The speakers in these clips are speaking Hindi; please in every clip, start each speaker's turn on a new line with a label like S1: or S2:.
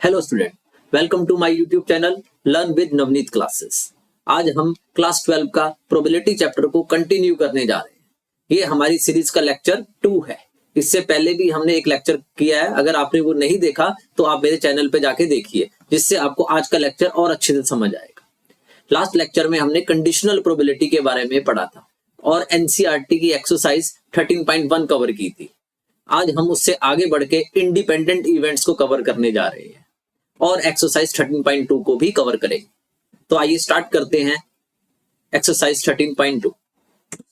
S1: Hello student, welcome to my YouTube channel learn with Navneet classes. आज हम क्लास 12 का प्रोबेबिलिटी चैप्टर को कंटिन्यू करने जा रहे हैं। ये हमारी सीरीज का लेक्चर 2 है। इससे पहले भी हमने एक लेक्चर किया है, अगर आपने वो नहीं देखा तो आप मेरे चैनल पे जाके देखिए, जिससे आपको आज का लेक्चर और अच्छे से समझ आएगा। लास्ट लेक्चर में हमने कंडीशनल प्रोबेबिलिटी के बारे में पढ़ा था और एनसीईआरटी की एक्सरसाइज 13.1 कवर की थी। आज हम उससे आगे बढ़ के इंडिपेंडेंट इवेंट्स को कवर करने जा रहे हैं और एक्सरसाइज 13.2 को भी कवर करेंगे। तो आइए स्टार्ट करते हैं एक्सरसाइज 13.2।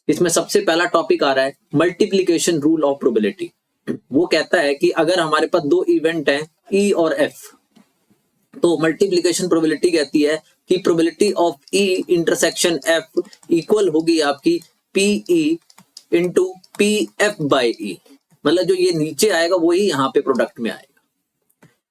S1: इसमें सबसे पहला टॉपिक आ रहा है मल्टीप्लिकेशन रूल ऑफ प्रोबेबिलिटी। वो कहता है कि अगर हमारे पास दो इवेंट हैं ई और एफ, तो मल्टीप्लिकेशन प्रोबेबिलिटी कहती है कि probability of E intersection F equal होगी आपकी P E into P F by E. मतलब जो ये नीचे आएगा वही यहाँ पे प्रोडक्ट में आएगा।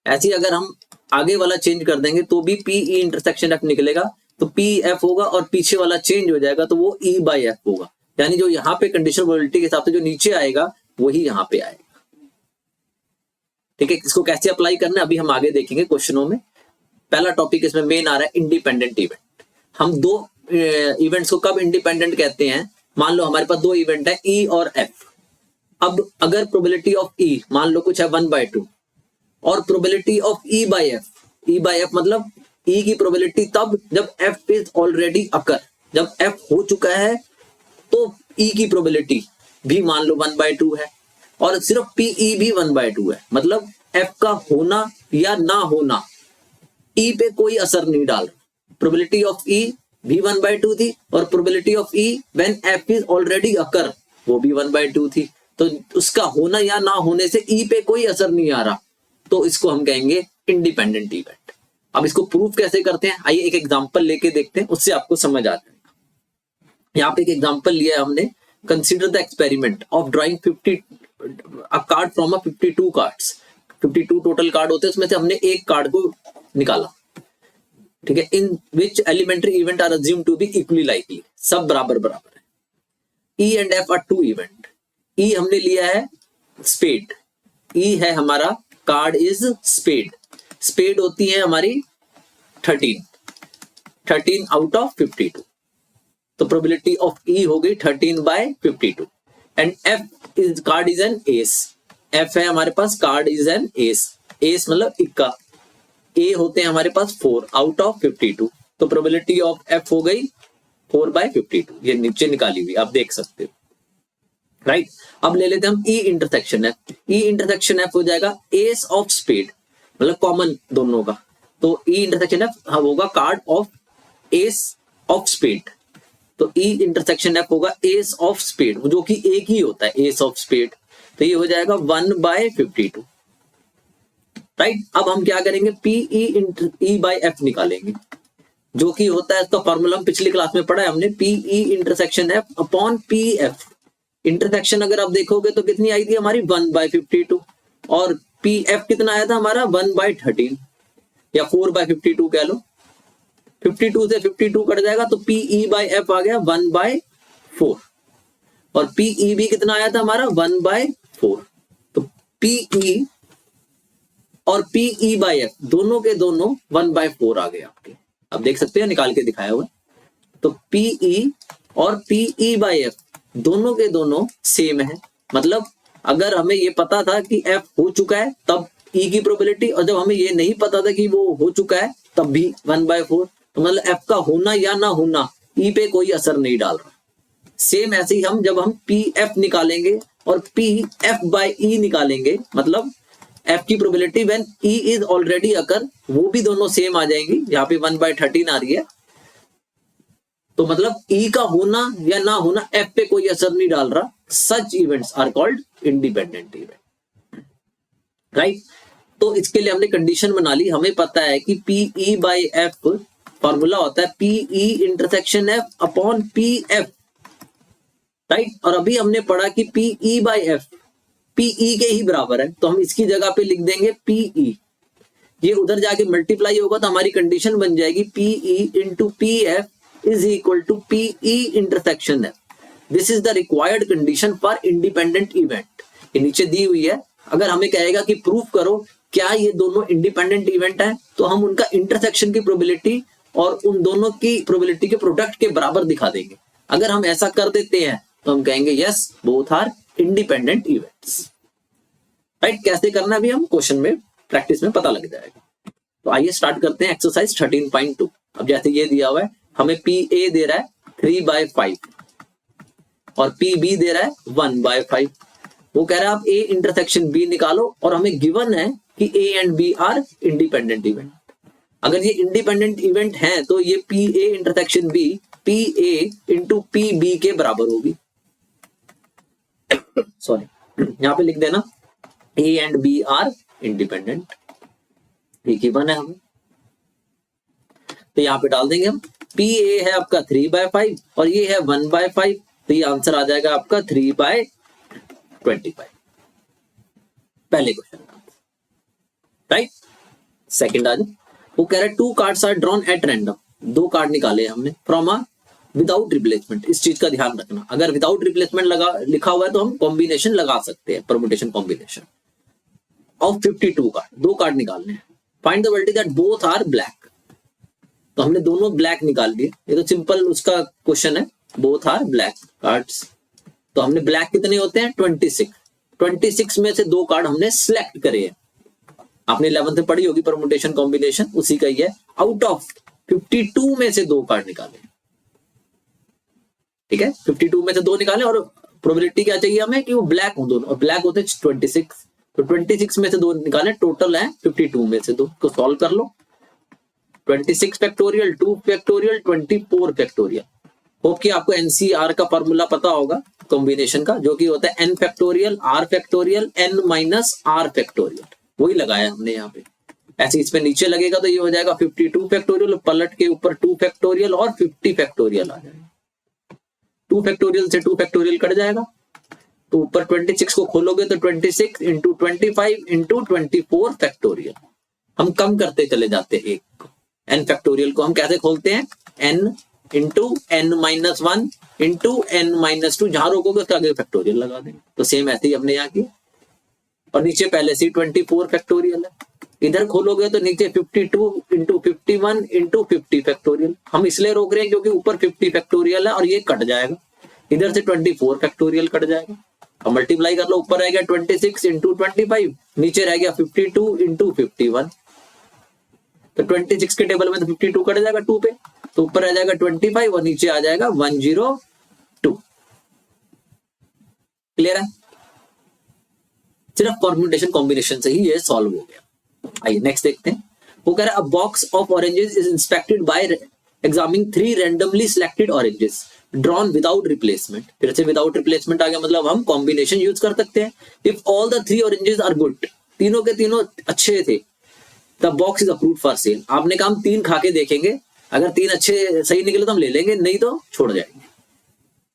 S1: ऐसे अगर हम आगे वाला चेंज कर देंगे तो भी पी ई इंटरसेक्शन एफ निकलेगा, तो पी एफ होगा और पीछे वाला चेंज हो जाएगा तो वो ई बाई एफ होगा। यानी जो यहाँ पे कंडीशनल प्रोबेबिलिटी के हिसाब से जो नीचे आएगा वही यहाँ पे आएगा। ठीक है, इसको कैसे अप्लाई करना है अभी हम आगे देखेंगे क्वेश्चनों में। पहला टॉपिक इसमें मेन आ रहा है इंडिपेंडेंट इवेंट। हम दो इवेंट्स को कब इंडिपेंडेंट कहते हैं? मान लो हमारे पास दो इवेंट है ई और एफ। अब अगर प्रोबेबिलिटी ऑफ ई मान लो कुछ है 1/2 और probability of E by F मतलब ई की प्रोबेबिलिटी तब जब एफ इज ऑलरेडी अकर। जब एफ हो चुका है तो ई की प्रोबेबिलिटी भी मान लो 1/2 है और सिर्फ पीई भी 1/2 है। मतलब एफ का होना या ना होना ई पे कोई असर नहीं डाल रहा। प्रोबेबिलिटी ऑफ ई भी 1/2 थी और probability of E when F is already occur वो भी 1/2 थी। तो उसका होना या ना होने से ई पे कोई असर नहीं आ रहा, तो इसको हम कहेंगे इंडिपेंडेंट इवेंट। अब इसको प्रूफ कैसे करते हैं, आइए एक एग्जांपल लेके देखते हैं, उससे आपको समझ आ जाएगा। यहाँ पे एक एग्जांपल लिया है हमने। Consider the experiment of drawing 50 a card from a 52 cards. 52 total card होते हैं, उसमें से हमने एक कार्ड को निकाला। ठीक है, in which elementary event are assume to be equally likely. सब बराबर बराबर है। E and F are two event. E हमने लिया है स्पेड। ई है हमारा कार्ड इज स्पेड। स्पेड होती है हमारी 13 आउट ऑफ 52। तो प्रोबेबिलिटी ऑफ ई हो गई 13/52। And F is card is an ace. F है हमारे पास card is an ace. Ace मतलब इक्का। ए होते हैं हमारे पास 4 आउट ऑफ 52। तो प्रोबेबिलिटी ऑफ एफ हो गई 4/52। ये नीचे निकाली हुई आप देख सकते हो। राइट, अब ले लेते हैं हम E intersection F. E intersection F हो जाएगा एस ऑफ स्पेड, मतलब कॉमन दोनों का। तो ई इंटरसेक्शन एफ होगा card of ace of spade. तो ई इंटरसेक्शन एफ होगा एस ऑफ स्पेड, जो कि एक ही होता है एस ऑफ स्पेड। तो ये हो जाएगा 1/52। राइट, अब हम क्या करेंगे, पी बाई एफ निकालेंगे, जो कि होता है, इसका फॉर्मूला हम पिछली क्लास में पढ़ा है हमने, P E intersection F upon P F. Intersection अगर आप देखोगे तो कितनी आई थी हमारी 1/52 और पी एफ कितना आया था हमारा 1/13 या 4/52 कह लो। 52 से 52 कट जाएगा तो पीई बाई एफ आ गया 1/4 और पीई भी कितना आया था हमारा 1/4। तो पीई और पीई बाई एफ दोनों के दोनों 1/4 आ गए आपके। अब देख सकते हैं निकाल के दिखाया हुआ। तो पीई और पीई बाई एफ दोनों के दोनों सेम है। मतलब अगर हमें ये पता था कि एफ हो चुका है तब ई की प्रोबेबिलिटी, और जब हमें ये नहीं पता था कि वो हो चुका है तब भी 1/4। तो मतलब एफ का होना या ना होना ई पे कोई असर नहीं डाल रहा। सेम ऐसे ही हम जब हम पी एफ निकालेंगे और पी एफ बाई ई निकालेंगे, मतलब एफ की probability when E is already occur, वो भी दोनों सेम आ जाएंगी। यहाँ पे 1/13 आ रही है। तो मतलब ई का होना या ना होना एफ पे कोई असर नहीं डाल रहा। Such events are called independent event. Right, तो इसके लिए हमने कंडीशन बना ली। हमें पता है कि पीई बाई एफ फॉर्मूला होता है P E intersection F upon P F. Right, और अभी हमने पढ़ा कि पीई बाई एफ पीई के ही बराबर है, तो हम इसकी जगह पे लिख देंगे पीई। ये उधर जाके मल्टीप्लाई होगा तो हमारी कंडीशन बन जाएगी P E into P F is equal to PE intersection F. This is the required condition for independent event. ये नीचे दी हुई है। अगर हमें कहेगा कि प्रूफ करो क्या ये दोनों इंडिपेंडेंट इवेंट है, तो हम उनका इंटरसेक्शन की प्रोबेबिलिटी और उन दोनों की प्रोबेबिलिटी के प्रोडक्ट के बराबर दिखा देंगे। अगर हम ऐसा कर देते हैं तो हम कहेंगे yes both are independent events. Right, कैसे करना भी हम क्वेश्चन में प्रैक्टिस में पता लग जाएगा। तो आइए स्टार्ट करते हैं एक्सरसाइज 13.2। अब जैसे ये दिया हुआ है, हमें पी ए दे रहा है 3/5 और पी बी दे रहा है 1/5। वो कह रहा है आप ए इंटरसेक्शन बी निकालो और हमें गिवन है कि A and B are independent event. अगर ये इंडिपेंडेंट इवेंट है तो ये P A intersection B P A into P B के बराबर होगी। सॉरी, यहां पे लिख देना A and B are independent, ये गिवन है हमें। तो यहां पे डाल देंगे हम, पी ए है आपका 3/5 और ये है 1/5, तो ये आंसर आ जाएगा आपका 3/25। पहले क्वेश्चन का, राइट। सेकंड आ जाए, वो कह रहा है 2 cards are drawn at random. 2 card निकाले हमने फ्रॉम अ विदाउट रिप्लेसमेंट। इस चीज का ध्यान रखना, अगर विदाउट रिप्लेसमेंट लगा लिखा हुआ है तो हम कॉम्बिनेशन लगा सकते हैं, permutation combination of 52 card. 2 card निकालने हैं। Find the probability that both are black. तो हमने दोनों ब्लैक निकाल लिए, ये तो सिंपल उसका क्वेश्चन है, बोथ आर ब्लैक कार्ड्स। तो हमने ब्लैक कितने होते हैं 26। 26 में से 2 कार्ड हमने सिलेक्ट करे हैं। आपने 11th में पढ़ी होगी परमुटेशन कॉम्बिनेशन, उसी का ही है। आउट ऑफ 52 में से 2 कार्ड निकाले, ठीक है। 52 में से 2 निकाले और प्रोबेबिलिटी क्या चाहिए हमें कि वो ब्लैक हो दोनों, और ब्लैक होते हैं 26। तो 26 में से 2 निकाले, टोटल है 52 में से 2 को सॉल्व कर लो। 26 फैक्टोरियल, 2 फैक्टोरियल, 24 फैक्टोरियल। होप कि आपको एनसीआर का फॉर्मूला पता होगा कॉम्बिनेशन का, जो कि होता है n factorial r factorial n minus r factorial. वही लगाया हमने यहाँ पे। ऐसे इस पे नीचे लगेगा तो ये हो जाएगा 52 फैक्टोरियल, पलट के ऊपर 2 फैक्टोरियल और 50 फैक्टोरियल आ जाएगा। 2 फैक्टोरियल से 2 फैक्टोरियल कट जाएगा, तो ऊपर 26 को खोलोगे तो 26 इंटू 25 इंटू 24 फैक्टोरियल। हम कम करते चले जाते हैं एक को, n फैक्टोरियल को हम कैसे खोलते हैं, n into n minus 1 into n minus 2, जहां रोकोगे उसके आगे फैक्टोरियल लगा देंगे। तो सेम ऐसे ही हमने यहाँ किया, और नीचे पहले से 24 फैक्टोरियल है। इधर खोलोगे तो नीचे 52 इंटू 51 इंटू 50 फैक्टोरियल। हम इसलिए रोक रहे हैं क्योंकि ऊपर 50 फैक्टोरियल है और ये कट जाएगा, इधर से 24 फैक्टोरियल कट जाएगा। अब मल्टीप्लाई कर लो, ऊपर रह गया 26 इंटू 25, नीचे रह गया 52 इंटू 51। तो 26 के टेबल में तो 52 कट जाएगा 2 पे, तो ऊपर रह जाएगा 25 और नीचे आ जाएगा 102। क्लियर है, सिर्फ परम्यूटेशन कॉम्बिनेशन से ही ये सॉल्व हो गया। आइए नेक्स्ट देखते हैं। वो कह रहा है अ box of oranges is inspected bye examining 3 randomly selected oranges drawn without replacement. फिर से विदाउट रिप्लेसमेंट आ गया, मतलब हम कॉम्बिनेशन यूज कर सकते हैं। If all the 3 oranges are good, तीनों के तीनों अच्छे थे, the box is approved for sale. आपने कहा हम 3 खा के देखेंगे, अगर 3 अच्छे सही निकले तो हम ले लेंगे, नहीं तो छोड़ जाएंगे,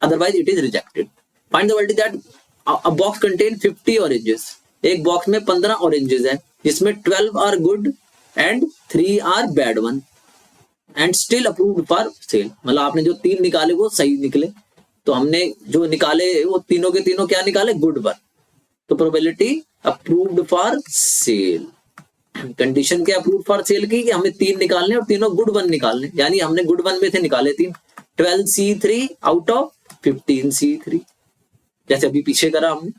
S1: otherwise it is rejected. Find the probability that a box contain 50 oranges. एक बॉक्स में 15 ऑरेंजेस है, जिसमें 12 are good and 3 are bad one and still approved for sale. मतलब आपने जो 3 निकाले वो सही निकले, तो हमने जो निकाले वो तीनों के तीनों क्या निकाले, गुड वन। तो probability approved for cell. Condition क्या अप्रूव्ड फॉर सेल की, कि हमें 3 निकालने और तीनों गुड वन निकालने, यानी हमने गुड वन में से निकाले 3। 12C3 आउट ऑफ 15C3, जैसे अभी पीछे करा हमने,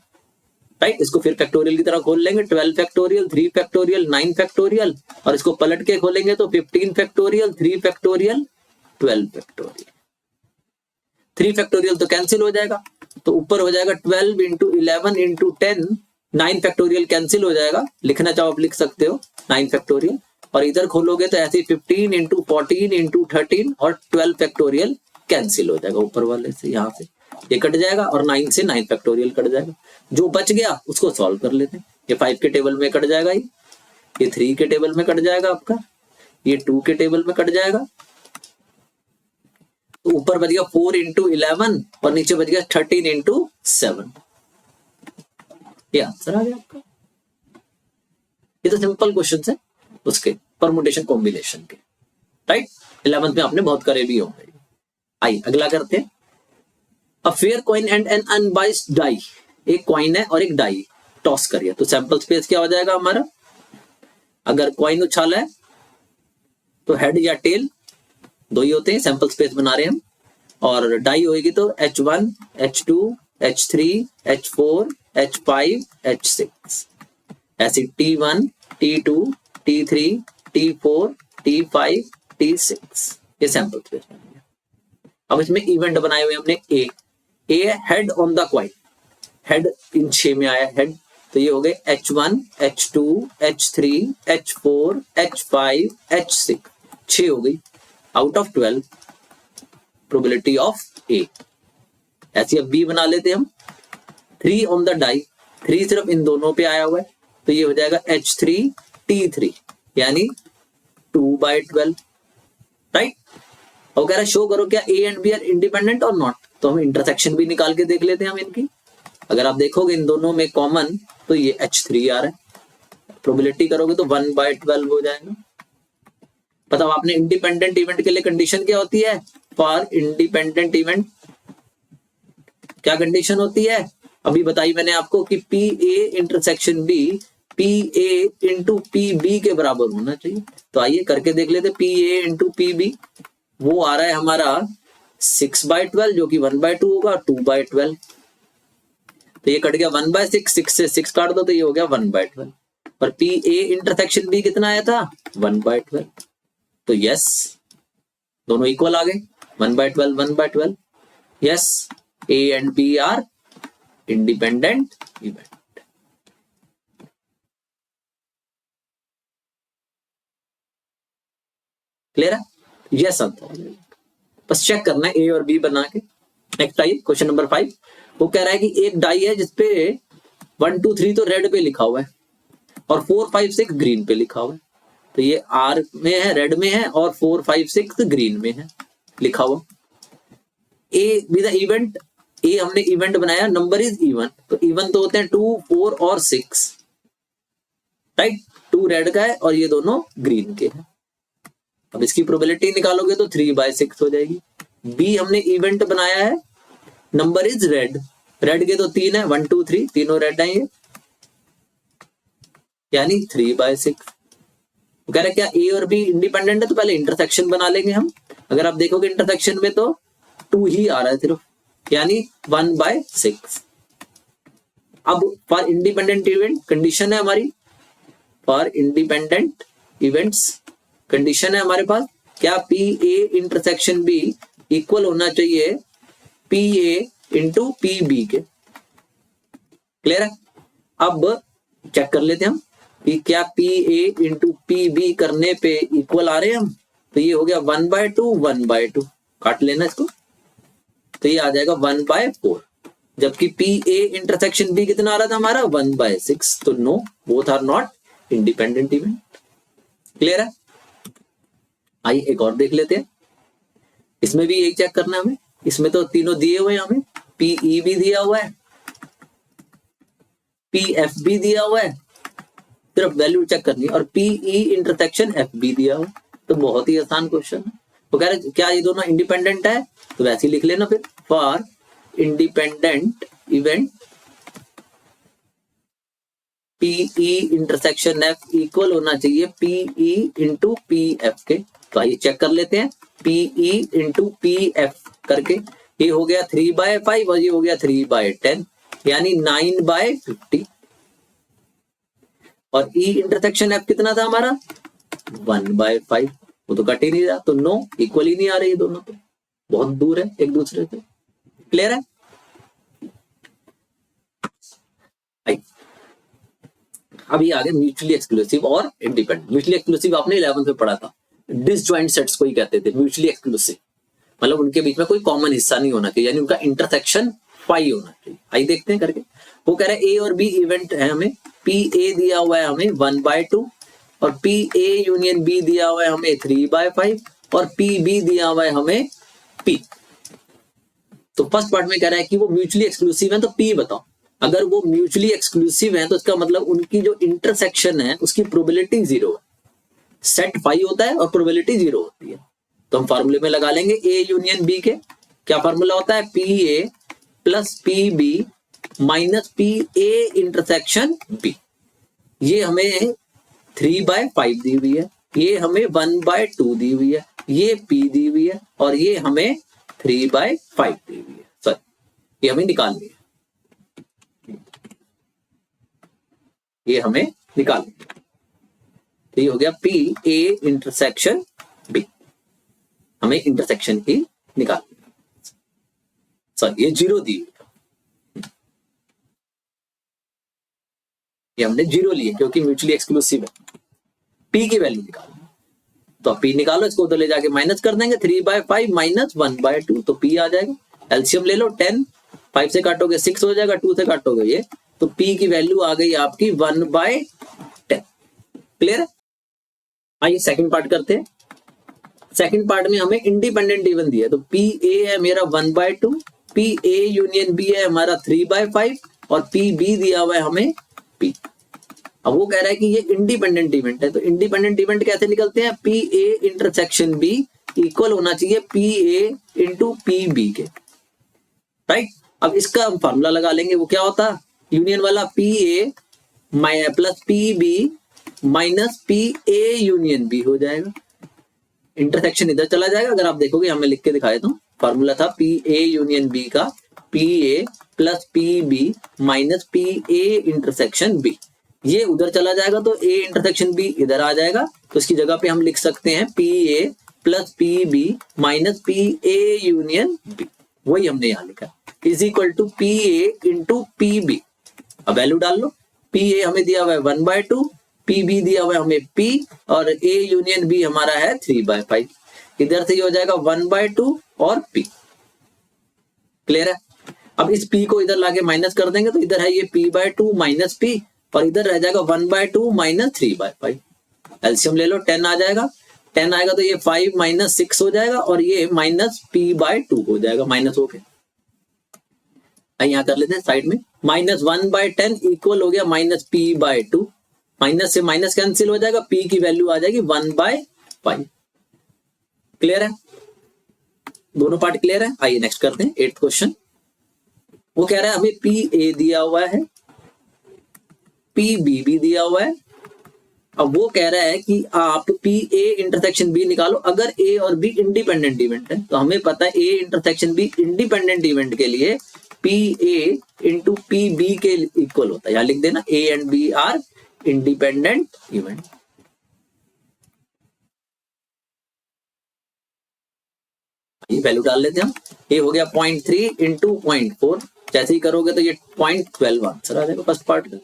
S1: राइट। इसको फिर फैक्टोरियल की तरह खोल लेंगे, 12 फैक्टोरियल, 3 फैक्टोरियल, 9 फैक्टोरियल, और इसको पलट के खोलेंगे तो 15 फैक्टोरियल, 3 फैक्टोरियल, 12 फैक्टोरियल। 3 फैक्टोरियल तो कैंसिल हो जाएगा, तो ऊपर हो जाएगा 12 इंटू 11 इंटू 10, 9 फैक्टोरियल कैंसिल हो जाएगा, लिखना चाहो आप लिख सकते हो 9 फैक्टोरियल, और इधर खोलोगे तो ऐसे 15 इंटू 14 इंटू 13 और 12 फैक्टोरियल कैंसिल हो जाएगा ऊपर वाले से, यहाँ से ये कट जाएगा और 9 से 9 फैक्टोरियल कट जाएगा। जो बच गया उसको सॉल्व कर लेते हैं। ये 5 के टेबल में कट जाएगा, ये 3 के टेबल में कट जाएगा आपका, ये 2 के टेबल में कट जाएगा, तो ऊपर बच गया 4 इंटू 11 और नीचे बच गया 13 इंटू 7। ये आंसर आ गया आपका। ये तो सिंपल क्वेश्चन है उसके परमुटेशन कॉम्बिनेशन के, राइट। 11th में आपने बहुत करे भी होंगे। आइए अगला करते हैं। A fair coin and an unbiased die. एक कॉइन है और एक डाई, टॉस करिए, तो सैंपल स्पेस क्या हो जाएगा हमारा अगर कॉइन उछाला है तो हेड या टेल दो ही होते हैं, सैंपल स्पेस बना रहे हैं हम। और डाई होगी तो H1, H2, H3, H4, H5, H6, ऐसी T1, T2, T3, T4, T5, T6, ये सैंपल स्पेस बनेंगे। अब इसमें इवेंट बनाए हुए हमने a head on the coin, head इन 6 में आया हेड, तो ये हो गए H1, H2, H3, H4, H5, H6, 6 हो गई आउट ऑफ 12 प्रोबेबिलिटी ऑफ ए। ऐसी अब बी बना लेते हम, 3 ऑन द डाई, 3 सिर्फ इन दोनों पे आया हुआ है, तो ये हो जाएगा H3, T3, यानी 2/12, राइट। और कह रहा है शो करो क्या A and B are independent और नॉट, तो हम इंटरसेक्शन भी निकाल के देख लेते हैं हम इनकी। अगर आप देखोगे इन दोनों में कॉमन तो ये H3 आ रहा है, प्रोबेबिलिटी करोगे तो 1/12 हो जाएगा। बताओ आपने इंडिपेंडेंट इवेंट के लिए कंडीशन क्या होती है, फॉर इंडिपेंडेंट इवेंट क्या कंडीशन होती है, अभी बताई मैंने आपको कि P A intersection B P A into P B के बराबर होना चाहिए। तो आइए करके देख लेते, P A into P B वो आ रहा है हमारा 6/12, जो कि 1/2 होगा, 2/12, तो ये कट गया 1/6, 6 से 6 काट दो तो ये हो गया 1/12। और पी ए इंटरसेक्शन बी कितना आया था 1/12, तो यस दोनों इक्वल आ गए, 1/12 1/12, yes A and B are independent event. Clear है, यस आंसर, बस चेक करना है ए और बी बना के। नेक्स्ट आइए क्वेश्चन नंबर 5, वो कह रहा है कि एक डाई है जिसपे 1 2 3 तो रेड पे लिखा हुआ है और 4 5 6 ग्रीन पे लिखा हुआ है, तो ये आर में है, रेड में है, और 4 5 6 ग्रीन में है लिखा हुआ। ए विद इवेंट, ए हमने इवेंट बनाया, नंबर इज इवन, तो इवन तो होते हैं 2 4 और 6, राइट। 2 रेड का है और ये दोनों ग्रीन के हैं। अब इसकी प्रोबेबिलिटी निकालोगे तो 3/6 हो जाएगी। बी हमने इवेंट बनाया है, नंबर इज रेड, रेड के तो 3 है, 1 2 3 तीनों रेड आएंगे, यानी 3/6। कह रहा है क्या ए और बी इंडिपेंडेंट है, तो पहले इंटरसेक्शन बना लेंगे हम। अगर आप देखोगे इंटरसेक्शन में तो 2 ही आ रहा है सिर्फ, यानी 1/6। अब फॉर इंडिपेंडेंट इवेंट कंडीशन है हमारी, फॉर इंडिपेंडेंट इवेंट्स कंडीशन है हमारे पास क्या, P A intersection B equal होना चाहिए P A into P B के। क्लियर है, अब चेक कर लेते हैं हम कि क्या P A into P B करने पे इक्वल आ रहे हैं हम, तो ये हो गया 1/2 1/2, काट लेना इसको, तो ये आ जाएगा 1/4, जबकि पी ए इंटरसेक्शन बी कितना आ रहा था हमारा 1/6, तो no both are not independent event. Clear है, आइए एक और देख लेते हैं, इसमें भी यही चेक करना है हमें। इसमें तो तीनों दिए हुए हैं हमें, पी ई भी दिया हुआ है, पी एफ भी दिया हुआ है, सिर्फ वैल्यू चेक करनी है, और पी ई इंटरसेक्शन एफ भी दिया हुआ है, तो बहुत ही आसान क्वेश्चन है। तो कह रहे क्या ये दोनों इंडिपेंडेंट है, तो वैसे ही लिख लेना फिर, for independent event P E intersection F equal होना चाहिए P E into P F के। तो आइए चेक कर लेते हैं, P E into P F करके ये हो गया 3/5 और ये हो गया 3/10, यानी 9/50, और ई इंटरसेक्शन एफ कितना था हमारा 1/5, वो तो कट ही नहीं रहा, तो नो इक्वल ही नहीं आ रही है दोनों, तो बहुत दूर है एक दूसरे से। क्लियर है, अभी आगे म्यूचुअली एक्सक्लूसिव और इंडिपेंडेंट। म्यूचुअली एक्सक्लूसिव आपने 11th में पढ़ा था, डिसजॉइंट सेट्स को ही कहते थे म्यूचुअली एक्सक्लूसिव, मतलब उनके बीच में कोई कॉमन हिस्सा नहीं होना चाहिए, यानी उनका इंटरसेक्शन फाई होना चाहिए। आइए देखते हैं करके, वो कह रहे हैं ए और बी इवेंट है हमें, पी ए दिया हुआ है हमें 1/2 और पी ए यूनियन बी दिया हुआ है हमें 3/5 और पी बी दिया हुआ है हमें पी। तो फर्स्ट पार्ट में कह रहा है कि वो म्यूचुअली एक्सक्लूसिव है, तो पी बताओ। अगर वो म्यूचुअली एक्सक्लूसिव है तो इसका मतलब उनकी जो इंटरसेक्शन है उसकी प्रोबेबिलिटी 0 है, सेट फाई होता है और प्रोबेबिलिटी 0 होती है। तो हम फार्मूले में लगा लेंगे ए यूनियन बी के, क्या फार्मूला होता है, P A plus P B minus P A intersection B. ये हमें 3/5 दी हुई है, ये हमें 1/2 दी हुई है, ये P दी हुई है और ये हमें 3/5 दी हुई है। सॉरी, ये हमें निकालनी है, ये हमें निकालनी है। तो ये हो गया P A इंटरसेक्शन B, हमें इंटरसेक्शन की निकालनी है। सॉरी, ये 0 दी हुई है, ये हमने 0 लिए क्योंकि म्यूचुअली एक्सक्लूसिव है। P की वैल्यू निकालो, तो P निकालो, इसको उधर ले जाके माइनस कर देंगे, 3/5 माइनस 1/2, तो P आ जाएगा। एलसीएम ले लो, 10, 5 से काटोगे 6 हो जाएगा, 2 से काटोगे ये, तो P की वैल्यू आ गई आपकी 1/10। क्लियर है? आइए सेकंड पार्ट करते हैं। सेकंड पार्ट में हमें इंडिपेंडेंट इवन दिया है, तो PA है मेरा 1/2, PA यूनियन B है हमारा 3/5 और PB दिया हुआ है हमें P। अब वो कह रहा है कि ये इंडिपेंडेंट इवेंट है, तो इंडिपेंडेंट इवेंट कैसे निकलते हैं? PA इंटरसेक्शन B इक्वल होना चाहिए PA इंटू PB के, राइट। अब इसका हम फॉर्मूला लगा लेंगे, वो क्या होता है? यूनियन वाला PA plus PB minus PA union B हो जाएगा। इंटरसेक्शन इधर चला जाएगा, अगर आप देखोगे हमें लिख के दिखाया तो फॉर्मूला था PA यूनियन B का PA plus PB minus PA intersection B, ये उधर चला जाएगा तो A इंटरसेक्शन B इधर आ जाएगा, तो इसकी जगह पे हम लिख सकते हैं PA plus PB minus PA union B, वही हमने यहाँ लिखा, is equal to PA into PB। अब वैल्यू डाल लो, PA हमें दिया हुआ है 1/2, PB दिया हुआ है हमें P और A यूनियन B हमारा है 3/5, इधर से ये हो जाएगा 1/2 और P। क्लियर है? अब इस P को इधर लाके माइनस कर देंगे, तो इधर है ये P/2 माइनस P और इधर रह जाएगा 1/2 माइनस 3/5। एलसीएम ले लो, 10 आ जाएगा, 10 आएगा तो ये 5 माइनस 6 हो जाएगा और ये माइनस P/2 हो जाएगा, माइनस हो गया। यहाँ कर लेते हैं साइड में, माइनस 1/10 इक्वल हो गया माइनस P/2, माइनस से माइनस कैंसिल हो जाएगा, P की वैल्यू आ जाएगी 1/5। क्लियर है? दोनों पार्ट क्लियर है? आइए नेक्स्ट करते हैं, 8th क्वेश्चन। वो कह रहा है हमें PA दिया हुआ है, PB भी दिया हुआ है। अब वो कह रहा है कि आप PA इंटरसेक्शन B निकालो अगर A और B इंडिपेंडेंट इवेंट है, तो हमें पता है A intersection B independent event के लिए PA इंटू PB के इक्वल होता है, यहां लिख देना A and B are independent event. ये वैल्यू डाल लेते हैं हम, ये हो गया 0.3 इंटू 0.4, जैसे ही करोगे तो ये 0.12 आंसर आ जाएगा फर्स्ट पार्ट का।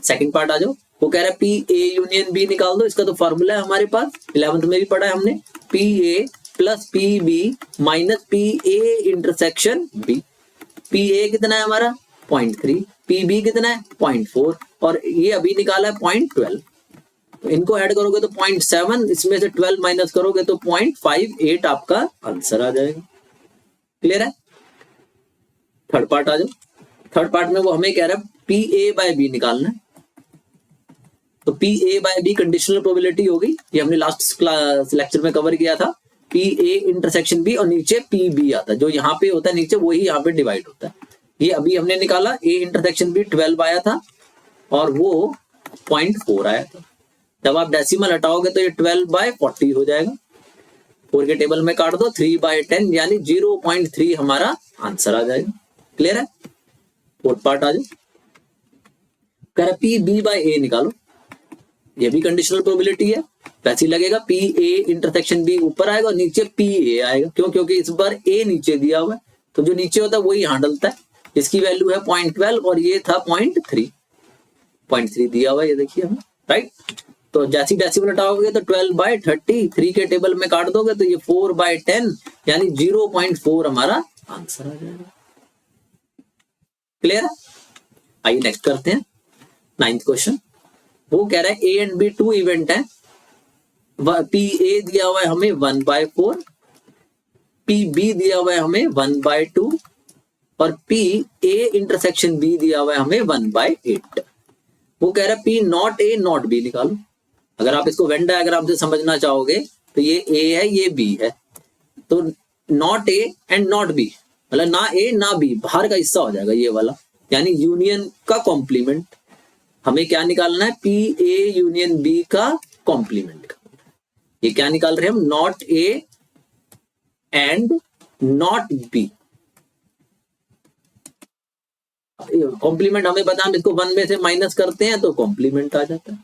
S1: सेकंड पार्ट आ जाओ, वो कह रहा है PA यूनियन B निकाल दो, इसका तो फॉर्मूला है हमारे पास, 11th में भी पढ़ा है हमने, PA plus PB minus PA intersection B। PA कितना है हमारा 0.3, PB कितना है 0.4 और ये अभी निकाला है 0.12, तो इनको ऐड करोगे तो 0.7, इसमें से 12 माइनस करोगे तो 0.58 आपका आंसर आ जाएगा। क्लियर है? थर्ड पार्ट आ जाओ, थर्ड पार्ट में वो हमें कह रहा है PA/B निकालना है, तो PA/B कंडीशनल प्रोबेबिलिटी होगी, ये हमने लास्ट लेक्चर में कवर किया था। PA इंटरसेक्शन B और नीचे PB आता है, जो यहाँ पे होता है नीचे वही यहाँ पे डिवाइड होता है। ये अभी हमने निकाला, A इंटरसेक्शन B 12 आया था और वो 0.4 आया था। जब आप डेसिमल हटाओगे तो ये 12/40 हो जाएगा, 4 के टेबल में काट दो, 3/10 यानी 0.3 हमारा आंसर आ जाएगा। क्लियर है? फोर्थ पार्ट आ जाओ, कह रहा PB/A निकालो, ये भी कंडीशनल प्रोबेबिलिटी है, वैसे ही लगेगा PA इंटरसेक्शन B ऊपर आएगा और नीचे PA आएगा, क्यों? क्योंकि इस बार A नीचे दिया हुआ है, तो जो नीचे होता है वही यहाँ डलता है। इसकी वैल्यू है 0.12 और ये था 0.3 दिया हुआ है, ये देखिए हमें, राइट। तो जैसी डेसिमल हटाओगे तो 12/30, 3 के टेबल में काट दोगे तो ये 4/10 यानी 0.4 हमारा आंसर आ जाएगा। क्लियर है? आइए नेक्स्ट करते हैं 9th क्वेश्चन। वो कह रहा है A एंड B 2 इवेंट है, PA दिया हुआ है हमें 1/4, PB दिया हुआ है हमें 1/2 और PA इंटरसेक्शन B दिया हुआ है हमें 1/8। वो कह रहा है P not A not B निकालो। अगर आप इसको वेन डायग्राम से समझना चाहोगे तो ये A है, ये B है, तो not A and not B मतलब ना A ना B, बाहर का हिस्सा हो जाएगा ये वाला, यानी यूनियन का कॉम्प्लीमेंट। हमें क्या निकालना है, पी ए यूनियन बी का कॉम्प्लीमेंट। ये क्या निकाल रहे हैं हम, not A and not B. Complement हमें पता, हम इसको 1 में से माइनस करते हैं तो कॉम्प्लीमेंट आ जाता है,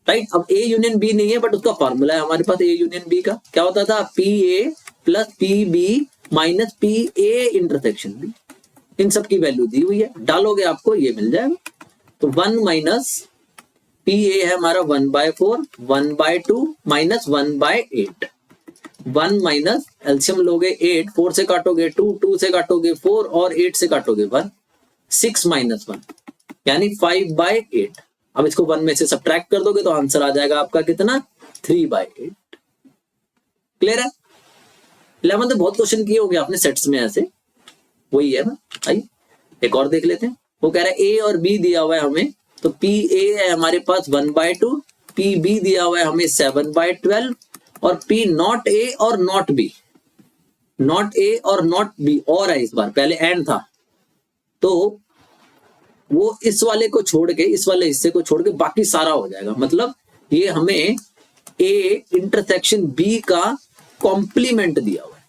S1: राइट। अब ए यूनियन बी नहीं है, बट उसका फॉर्मूला है हमारे पास ए यूनियन बी का। क्या होता था, P A plus P B minus P A intersection B. इन सब की वैल्यू दी हुई है, डालोगे आपको ये मिल जाएगा। तो 1 माइनस पी ए है हमारा 1/4, 1/2 माइनस 1/8। 1 माइनस एल्सियम लोगे 8, 4 से काटोगे 2, 2 से काटोगे 4 और 8 से काटोगे 1, 6 माइनस 1 यानी 5/8। अब इसको 1 में से सब्ट्रैक्ट कर दोगे तो आंसर आ जाएगा आपका कितना, 3/8। क्लियर है। 11 तो बहुत क्वेश्चन किए होंगे आपने सेट्स में ऐसे, वही है ना। आइए एक और देख लेते हैं। वो कह रहा है ए और बी दिया हुआ है हमें, तो पी ए है हमारे पास 1/2, पी बी दिया हुआ है हमें 7/12 और पी नॉट ए और नॉट बी, नॉट ए और नॉट बी और है इस बार, पहले एंड था तो वो इस वाले को छोड़ के, इस वाले हिस्से को छोड़ के बाकी सारा हो जाएगा। मतलब ये हमें ए इंटरसेक्शन बी का कॉम्प्लीमेंट दिया हुआ है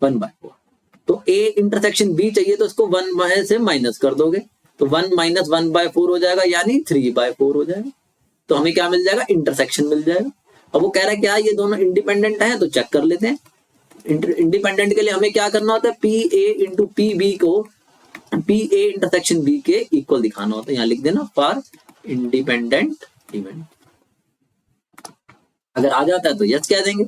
S1: 1/4। तो ए इंटरसेक्शन बी चाहिए तो उसको 1 से माइनस कर दोगे तो 1 माइनस 1/4 हो जाएगा यानी 3/4 हो जाएगा। तो हमें क्या मिल जाएगा, इंटरसेक्शन मिल जाएगा। अब वो कह रहा है क्या ये दोनों इंडिपेंडेंट हैं, तो चेक कर लेते हैं। इंडिपेंडेंट के लिए हमें क्या करना होता है, P A into P B को पी ए इंटरसेक्शन बी के इक्वल दिखाना होता है। यहाँ लिख देना फॉर इंडिपेंडेंट इवेंट। अगर आ जाता है तो यस कह देंगे।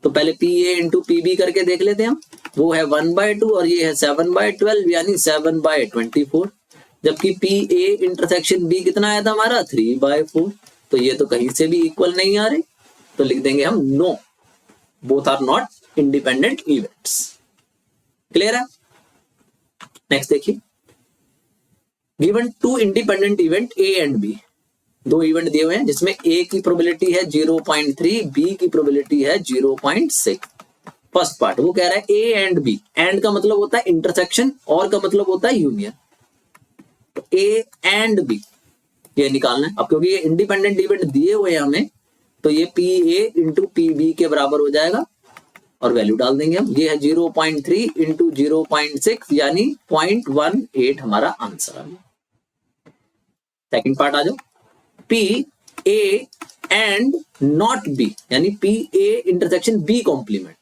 S1: तो पहले P A into P B करके देख लेते हैं हम। वो है 1/2 और ये है 7/12 यानी 7/24। जबकि पी ए इंटरसेक्शन बी कितना आया था हमारा, 3/4। तो ये तो कहीं से भी इक्वल नहीं आ रहे, तो लिख देंगे हम no, both are not independent events. Clear है। नेक्स्ट देखिए, given 2 independent event A and B. 2 event दिए हुए हैं जिसमें ए की प्रोबेबिलिटी है 0.3, बी की प्रोबेबिलिटी है 0.6। फर्स्ट पार्ट वो कह रहा है ए एंड बी। एंड का मतलब होता है इंटरसेक्शन और का मतलब होता है यूनियन। तो ए एंड बी ये निकालना है। अब क्योंकि ये इंडिपेंडेंट इवेंट दिए हुए हैं हमें, तो ये P A into P B के बराबर हो जाएगा और वैल्यू डाल देंगे हम। ये है 0.3 इंटू 0.6 यानी 0.18 हमारा आंसर आ गया। सेकंड पार्ट आ जाओ, P A and not B यानी P A intersection B complement.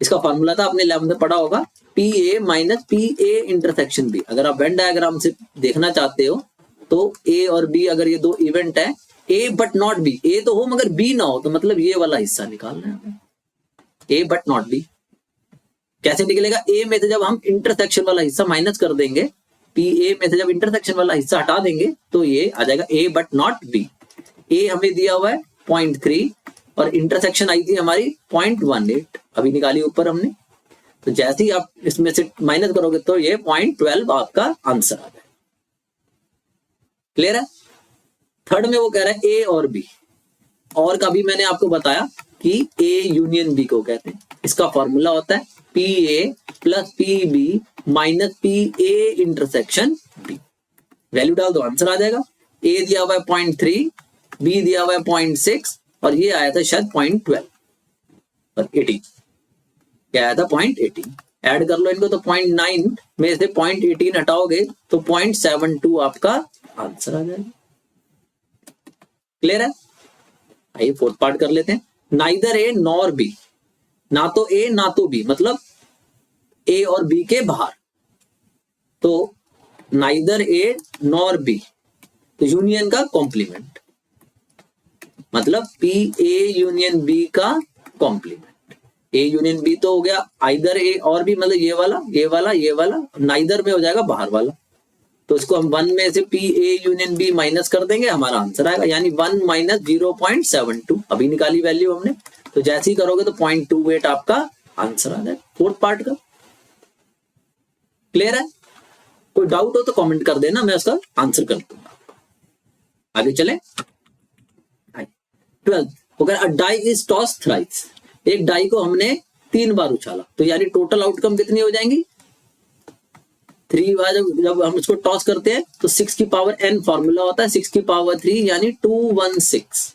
S1: इसका फॉर्मूला था आपने 11 में पढ़ा होगा, P A minus P A intersection B. अगर आप वेन डायग्राम से देखना चाहते हो तो ए और बी अगर ये 2 इवेंट है, ए बट नॉट बी, ए तो हो मगर बी ना हो, तो मतलब ये वाला हिस्सा निकालना है हमें, ए बट नॉट बी। कैसे निकलेगा, ए में से जब हम इंटरसेक्शन वाला हिस्सा माइनस कर देंगे, पी ए में से जब इंटरसेक्शन वाला हिस्सा हटा देंगे तो ये आ जाएगा ए बट नॉट बी। ए हमें दिया हुआ है 0.3 और इंटरसेक्शन आई थी हमारी 0.18, अभी निकाली ऊपर हमने। तो जैसे ही आप इसमें से माइनस करोगे तो ये 0.12 आपका आंसर आ जाएगा। क्लियर है। थर्ड में वो कह रहा है ए और बी, और का भी मैंने आपको बताया कि ए यूनियन बी को कहते हैं। इसका फॉर्मूला होता है P A plus P B minus P A intersection B. Value डाल दो आंसर आ जाएगा। ए दिया हुआ है 0.3, बी दिया हुआ है 0.6 और ये आया था शायद 0.12 और 18 क्या आया था 0.18। ऐड कर लो इनको तो 0.9 में से 0.18 हटाओगे तो 0.72 आपका आंसर आ जाएगा। क्लियर है। आइए फोर्थ पार्ट कर लेते हैं। नाइदर ए नॉर बी, ना तो ए ना तो बी, मतलब ए और बी के बाहर। तो नाइदर ए नॉर बी तो यूनियन का कॉम्प्लीमेंट, मतलब पी ए यूनियन बी का कॉम्प्लीमेंट। ए यूनियन बी तो हो गया आइदर ए और बी, मतलब ये वाला ये वाला ये वाला, नाइदर में हो जाएगा बाहर वाला। तो इसको हम 1 में से P A union B minus कर देंगे, हमारा आंसर आएगा यानी 1 माइनस 0.72। अभी निकाली वैल्यू हमने, तो जैसे ही करोगे तो 0.28 आपका आंसर आ जाएगा फोर्थ पार्ट का। क्लियर है। कोई डाउट हो तो कमेंट कर देना, मैं उसका आंसर कर दूंगा। आगे चले। 12 अगर अ डाई इज टॉस थ्राइस, एक डाई को हमने 3 बार उछाला तो यानी टोटल आउटकम कितनी हो जाएंगी, 3 बार जब हम इसको टॉस करते हैं तो 6 की पावर n फॉर्मूला होता है 6 की पावर 3 यानी 216।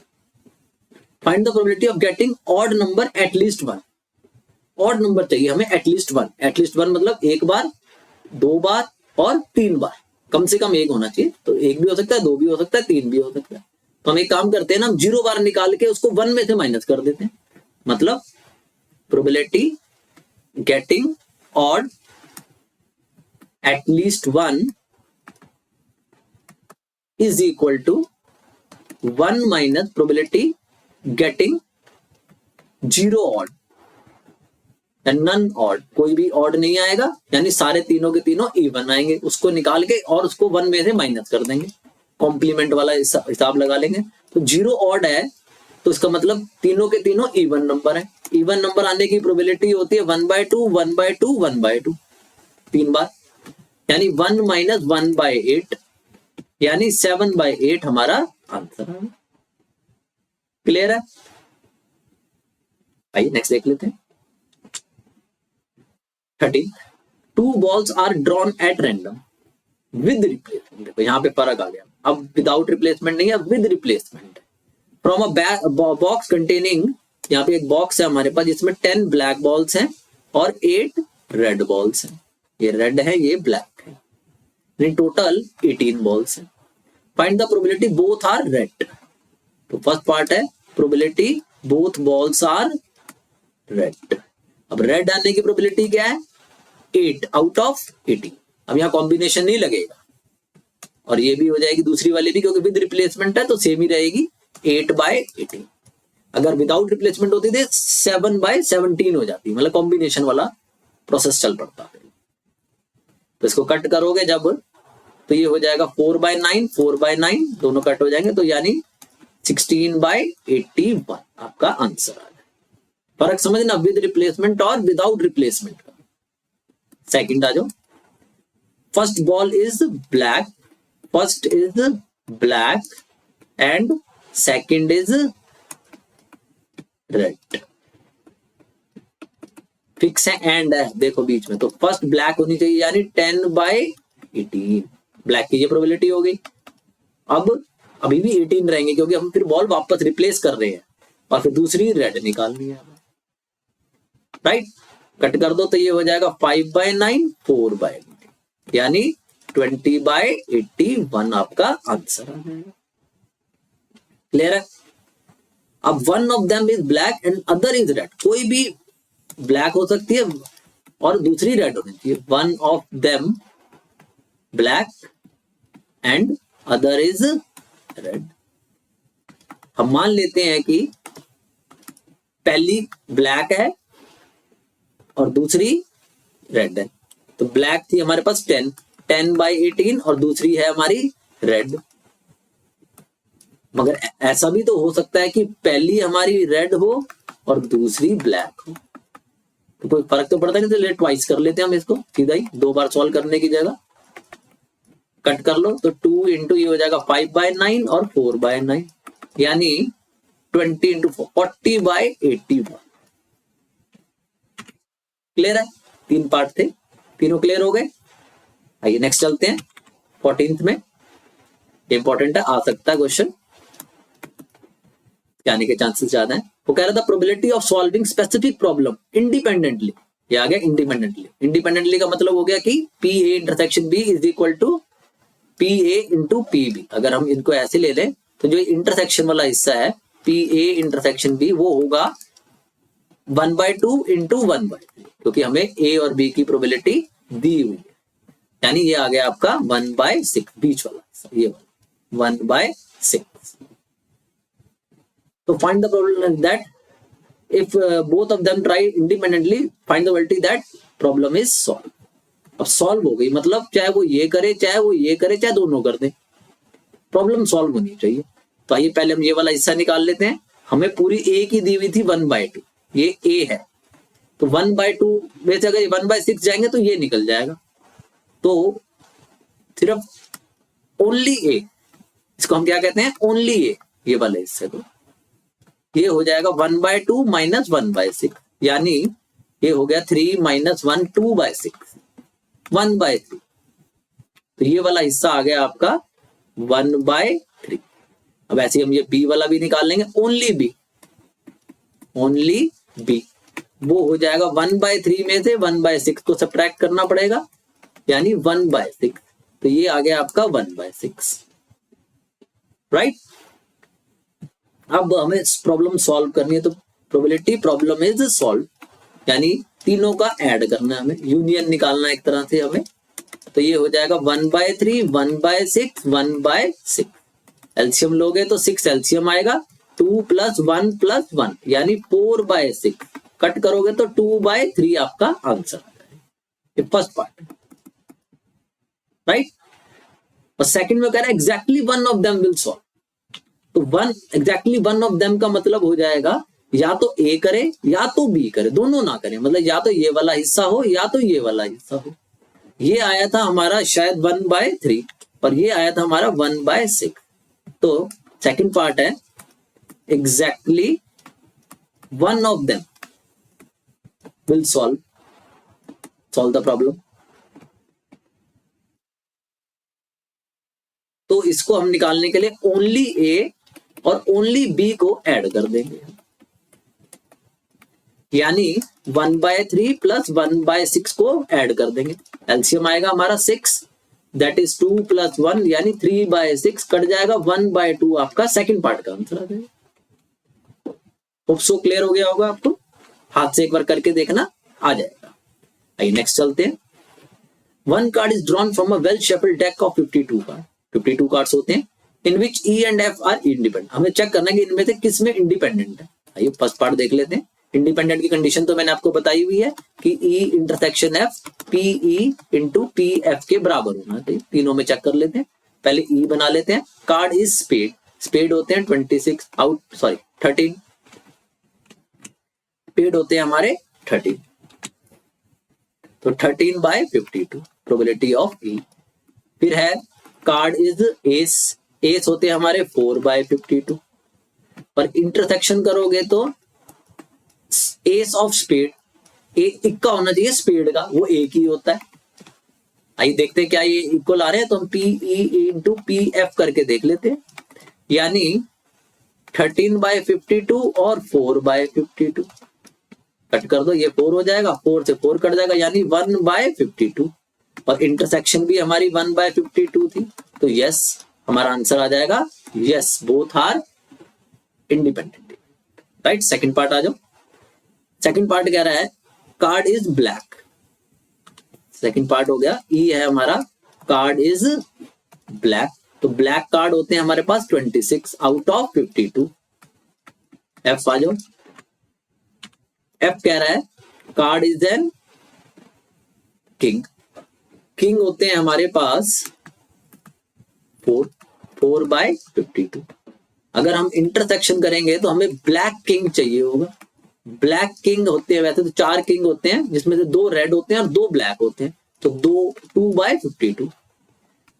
S1: Find the probability of getting odd number at least one. Odd number चाहिए हमें एटलीस्ट वन। एटलीस्ट वन मतलब एक बार, 2 बार और 3 बार, कम से कम एक होना चाहिए। तो एक भी हो सकता है, 2 भी हो सकता है, 3 भी हो सकता है। तो हम एक काम करते हैं ना, हम 0 बार निकाल के उसको 1 में से माइनस कर देते हैं। मतलब probability getting odd at least one is equal to 1 minus probability getting 0 odd and none odd. कोई भी ऑड नहीं आएगा, यानी सारे तीनों के तीनों इवन आएंगे। उसको निकाल के और उसको 1 में से माइनस कर देंगे, कॉम्प्लीमेंट वाला हिसाब लगा लेंगे। तो 0 ऑड है तो इसका मतलब तीनों के तीनों इवन नंबर है। इवन नंबर आने की प्रोबेबिलिटी होती है 1/2 1/2 1/2, 3 बार, यानी 1 माइनस 1/8 यानी 7/8 हमारा आंसर है। क्लियर है? आइए नेक्स्ट देख लेते हैं। 13 2 balls are drawn at random with replacement। देखो यहाँ पे फर्क आ गया, अब विदाउट रिप्लेसमेंट नहीं है, with replacement. From a box containing, यहाँ पे एक बॉक्स है हमारे पास जिसमें 10 ब्लैक बॉल्स हैं और 8 रेड बॉल्स हैं। ये रेड है, ये ब्लैक है, यानी टोटल 18 बॉल्स हैं। Find the probability both are red. तो फर्स्ट पार्ट है probability both balls are red. अब रेड आने की प्रोबेबिलिटी क्या है? 8 आउट ऑफ 18। अब यहाँ कॉम्बिनेशन नहीं लगेगा और ये भी हो जाएगी दूसरी वाली भी, क्योंकि विद रिप्लेसमेंट है तो सेम ही रहेगी 8/18। अगर विदाउट रिप्लेसमेंट होती थी 7/17 हो जाती, मतलब कॉम्बिनेशन वाला प्रोसेस चल पड़ता है। तो इसको कट करोगे जब तो ये हो जाएगा 4/9 4/9 दोनों कट हो जाएंगे, तो यानी 16/81 आपका आंसर आ जाए। फर्क समझना विद रिप्लेसमेंट और विदाउट रिप्लेसमेंट का। सेकंड आ जाओ। First ball is black, first is black and second is red. Fix है, एंड है देखो बीच में, तो फर्स्ट ब्लैक होनी चाहिए यानी 10/18। ब्लैक की ये प्रोबेबिलिटी हो गई। अब अभी भी 18 रहेंगे क्योंकि हम फिर बॉल वापस रिप्लेस कर रहे हैं और फिर दूसरी रेड निकालनी है, राइट। कट कर दो तो ये हो जाएगा 5/9 4/9 यानी 20/81 आपका आंसर है। क्लियर है? अब one of them is black and other is red. कोई भी ब्लैक हो सकती है और दूसरी रेड होनी चाहिए। One of them black and other is red. हम मान लेते हैं कि पहली ब्लैक है और दूसरी रेड है। तो ब्लैक थी हमारे पास 10/18 और दूसरी है हमारी रेड। मगर ऐसा भी तो हो सकता है कि पहली हमारी रेड हो और दूसरी ब्लैक हो, तो कोई फर्क तो पड़ता नहीं। तो लेट ट्वाइस कर लेते हैं हम इसको सीधा ही, 2 बार सॉल्व करने की जगह। कट कर लो तो 2 इंटू ये हो जाएगा 5/9 और 4/9 यानी 20 इंटू 40/81। क्लियर है? 3 पार्ट थे, तीनों क्लियर हो गए। आइए नेक्स्ट चलते हैं। 14th में इंपॉर्टेंट है, आ सकता है क्वेश्चन, आने के चांसेस ज्यादा है। वो कह रहा था probability of solving specific problem independently. ये आ गया इंडिपेंडेंटली। इंडिपेंडेंटली का मतलब हो गया कि P A intersection B is equal to P A into P B. अगर हम इनको ऐसे ले लें तो जो इंटरसेक्शन वाला हिस्सा है पी ए इंटरसेक्शन बी वो होगा 1/2 इंटू 1/3, क्योंकि हमें ए और बी की प्रोबेबिलिटी दी हुई है। यानी ये आ गया आपका 1/6 बीच वाला, ये वाला 1/6। तो find the probability that if both of them try independently find the probability that problem is solve. अब सॉल्व हो गई, मतलब चाहे वो ये करे चाहे वो ये करे चाहे दोनों कर दे, प्रॉब्लम सॉल्व होनी चाहिए। तो आइए पहले हम ये वाला हिस्सा निकाल लेते हैं। हमें पूरी ए की दी हुई थी 1/2, ये ए है, तो 1/2 में से अगर 1/6 जाएंगे तो ये निकल जाएगा। तो सिर्फ ओनली ए, इसको हम क्या कहते हैं, ओनली ए, ये वाले हिस्से को, ये हो जाएगा 1/2 माइनस 1/6 यानी ये हो गया 3 - 1 2/6 1/3। तो ये वाला हिस्सा आ गया आपका 1/3। अब ऐसे हम ये बी वाला भी निकाल लेंगे, ओनली बी वो हो जाएगा 1/3 में से 1/6 को सब्ट्रैक्ट करना पड़ेगा, यानी 1/6। तो ये आ गया आपका 1/6, राइट। अब हमें प्रॉब्लम सॉल्व करनी है, तो प्रोबेबिलिटी प्रॉब्लम इज सॉल्व, यानी तीनों का ऐड करना है, हमें यूनियन निकालना है एक तरह से हमें। तो ये हो जाएगा 1/3, 1/6, 1/6। एलसीएम लोगे तो 6 एलसीएम आएगा, 2 + 1 + 1 यानी 4/6। कट करोगे तो 2/3 आपका आंसर आ जाएगा। ये फर्स्ट पार्ट, राइट। और सेकंड में कह रहा है exactly one of them will solve. तो एग्जैक्टली वन ऑफ देम का मतलब हो जाएगा या तो ए करे या तो बी करे, दोनों ना करें, मतलब या तो ये वाला हिस्सा हो या तो ये वाला हिस्सा हो। ये आया था हमारा शायद 1/3 और ये आया था हमारा 1/6। तो सेकंड पार्ट है exactly one of them will solve the problem. तो इसको हम निकालने के लिए ओनली ए और ओनली बी को ऐड कर देंगे, यानी 1/3 + 1/6 को ऐड कर देंगे। एलसीएम आएगा हमारा 6, दैट इज 2 + 1 यानी 3/6, कट जाएगा 1/2 आपका सेकंड पार्ट का आंसर आ जाएगा। होप सो क्लियर हो गया होगा आपको, हाथ से एक बार करके देखना, आ जाएगा। आइए नेक्स्ट चलते हैं। One card is drawn from a well shuffled deck of 52 card. 52 cards होते हैं, in which E and F are independent. हमें चेक करना है कि इनमें से किस में इंडिपेंडेंट है। आइए फर्स्ट पार्ट देख लेते हैं। इंडिपेंडेंट की कंडीशन तो मैंने आपको बताई हुई है कि ई intersection F P E into P F के बराबर होना चाहिए। तीनों में चेक कर लेते हैं। पहले ई बना लेते हैं। कार्ड इज स्पेड, स्पेड होते हैं 13, पेड होते हैं हमारे 13, तो 13/52 प्रोबेबिलिटी ऑफ ई। फिर है कार्ड इज एस, एस होते हैं हमारे 4/52। पर इंटरसेक्शन करोगे तो एस ऑफ स्पेड, इक्का होना चाहिए स्पेड का, वो एक ही होता है। आइए देखते हैं क्या ये इक्वल आ रहे हैं, तो हम P E into P F करके देख लेते हैं, यानी 13/52 और 4/52। कट कर दो, ये 4 हो जाएगा, 4 से 4 कट जाएगा, यानी 1/52। और इंटरसेक्शन भी हमारी 1/52 थी, तो यस हमारा आंसर आ जाएगा yes, both are independent, right. Second part आ जाओ। सेकंड पार्ट कह रहा है card is black. Second part हो गया, ई है हमारा, कार्ड इज ब्लैक। तो ब्लैक कार्ड होते हैं हमारे पास 26 आउट ऑफ 52। एफ आ जाओ। एफ कह रहा है card is an king. King होते हैं हमारे पास 4/52। अगर हम इंटरसेक्शन करेंगे तो हमें ब्लैक किंग चाहिए होगा। ब्लैक किंग होते हैं, वैसे तो 4 किंग होते हैं, जिसमें से 2 रेड होते हैं और 2 ब्लैक होते हैं, तो 2/52।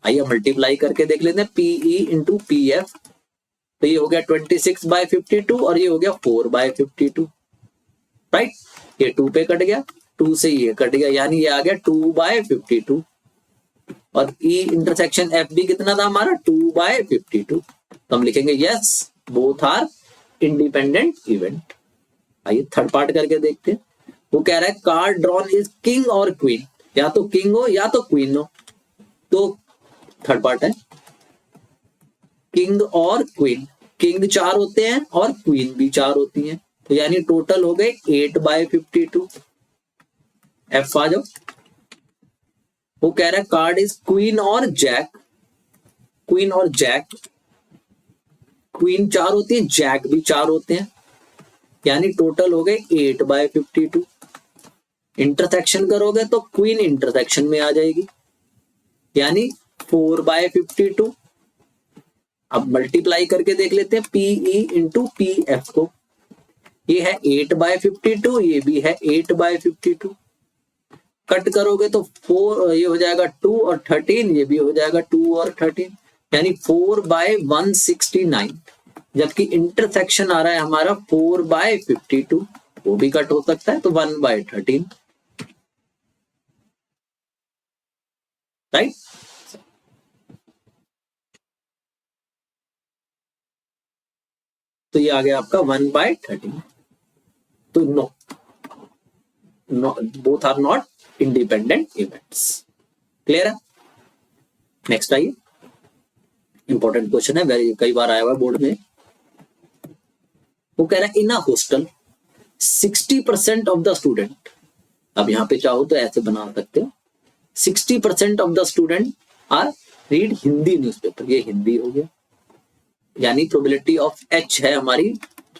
S1: आइए मल्टीप्लाई करके देख लेते हैं, पीई इंटू पी एफ। तो ये हो गया 26/52 और ये हो गया 4/52, राइट। ये 2 पे कट गया, 2 से ये कट गया, यानी ये आ गया 2/52। और ई इंटरसेक्शन एफ भी कितना था हमारा, 2/52। तो हम लिखेंगे yes, both are independent event. आइए थर्ड पार्ट करके देखते हैं। वो कह रहा है कार्ड ड्रॉन इज किंग और क्वीन, या तो किंग हो या तो क्वीन हो। तो थर्ड पार्ट है किंग और क्वीन। किंग 4 होते हैं और क्वीन भी 4 होती हैं, तो यानी टोटल हो गए 8/52। एफ आ जाओ। वो कह रहा है कार्ड इज क्वीन और जैक। क्वीन और जैक, क्वीन 4 होती है, जैक भी 4 होते हैं, यानी टोटल हो गए 8/52। इंटरसेक्शन करोगे तो क्वीन इंटरसेक्शन में आ जाएगी, यानी 4/52। अब मल्टीप्लाई करके देख लेते हैं पीई इंटू पी एफ को। ये है 8/52, ये भी है 8/52। कट करोगे तो 4, ये हो जाएगा 2 और 13, ये भी हो जाएगा 2 और 13, यानी 4/169। जबकि इंटरसेक्शन आ रहा है हमारा 4/52, वो भी कट हो सकता है, तो 1/13, राइट। तो ये आ गया आपका 1/13। तो no, both are not independent events. Clear है? नेक्स्ट आइए, इंपॉर्टेंट क्वेश्चन है, वेरी कई बार आया हुआ बोर्ड में। वो कह रहा है in a hostel 60% of the student, अब यहाँ पे चाहो तो ऐसे बना सकते हो, 60% of the student are read Hindi newspaper. ये हिंदी हो गया, यानी प्रोबेबिलिटी ऑफ H है हमारी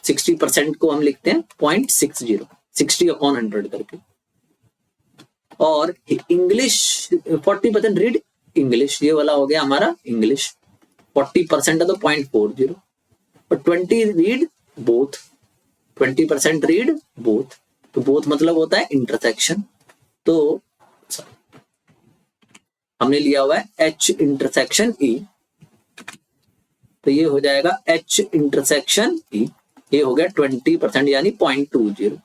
S1: 60% को हम लिखते हैं 0.60, 60/100 करके। और इंग्लिश 40% रीड इंग्लिश, ये वाला हो गया हमारा इंग्लिश, 40% है तो 0.40। और 20 रीड बोथ, 20% रीड बोथ, तो बोथ मतलब होता है इंटरसेक्शन। तो हमने लिया हुआ है H इंटरसेक्शन E, तो ये हो जाएगा H इंटरसेक्शन E, ये हो गया 20% यानी 0.20।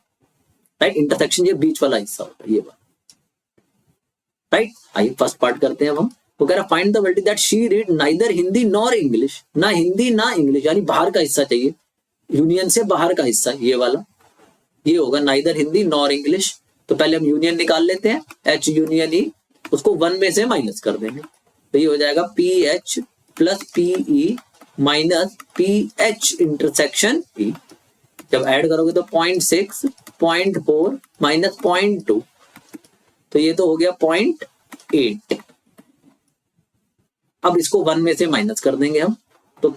S1: राइट, इंटरसेक्शन ये बीच वाला हिस्सा होता है, ये वाला। राइट, आइए फर्स्ट पार्ट करते हैं अब हम। वो कह रहा find the probability that she read neither Hindi nor English, ना हिंदी ना इंग्लिश, यानी बाहर का हिस्सा चाहिए, यूनियन से बाहर का हिस्सा, ये वाला, ये होगा नाइदर हिंदी नॉर इंग्लिश। तो पहले हम यूनियन निकाल लेते हैं, H यूनियन E, उसको 1 में से माइनस कर देंगे, तो ये हो जाएगा PH plus PE minus PH intersection E। जब ऐड करोगे तो 0.6, 0.4 माइनस 0.2, तो ये तो हो गया 0.8। अब इसको 1 में से माइनस कर देंगे हम, तो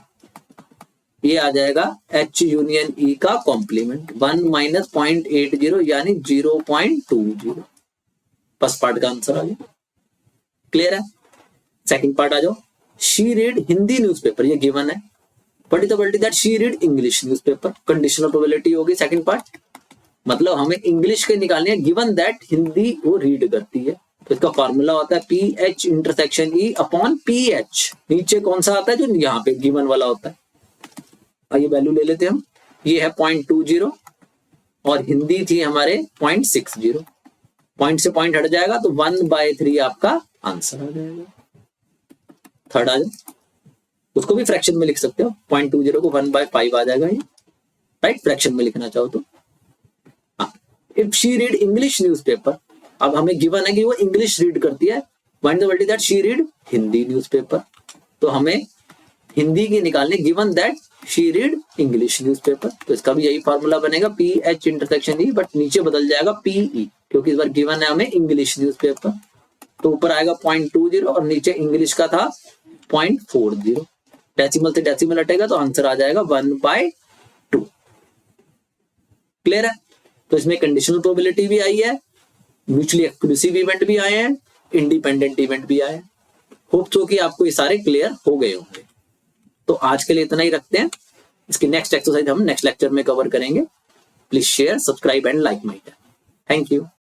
S1: ये आ जाएगा H यूनियन E का कॉम्प्लीमेंट, 1 माइनस 0.80 यानी 0.20। फर्स्ट पार्ट का आंसर आ गया। क्लियर है? सेकंड पार्ट आ जाओ। शी रीड हिंदी न्यूज़पेपर, ये गिवन है। What is the probability that she read English newspaper, conditional probability होगी सेकंड पार्ट, मतलब हमें इंग्लिश के निकालने है, गिवन दैट हिंदी वो रीड करती है। तो इसका फॉर्मूला होता है PH intersection E upon PH, नीचे कौन सा आता है, जो यहाँ पे गिवन वाला होता है। आइए वैल्यू ले लेते हैं हम, ये है 0.20 और हिंदी थी हमारे 0.60, पॉइंट से पॉइंट हट जाएगा तो 1/3 आपका आंसर आ जाएगा। थर्ड आ जाए, उसको भी फ्रैक्शन में लिख सकते हो, 0.20 को 1/5 आ जाएगा ये। राइट, फ्रैक्शन में लिखना चाहो तो। If she read English newspaper, अब हमें गिवन है कि वो इंग्लिश रीड करती है, find the probability that she read Hindi newspaper, तो हमें हिंदी की निकालने, given that she read English newspaper, तो इसका भी यही फार्मूला बनेगा PH इंटरसेक्शन E, बट नीचे बदल जाएगा PE, क्योंकि इस बार गिवन है हमें इंग्लिश न्यूज़पेपर। तो ऊपर आएगा 0.20 और नीचे इंग्लिश का था 0.40, डेसिमल से डेसिमल हटेगा तो आंसर आ जाएगा 1/2। क्लियर है? तो इसमें कंडीशनल प्रोबेबिलिटी भी आई है, म्यूचुअली एक्सक्लूसिव इवेंट भी आए हैं, इंडिपेंडेंट इवेंट भी आए हैं। होप सो कि आपको ये सारे क्लियर हो गए होंगे। तो आज के लिए इतना ही रखते हैं, इसकी नेक्स्ट एक्सरसाइज हम नेक्स्ट लेक्चर में कवर करेंगे। Please share, subscribe and like my channel. Thank you.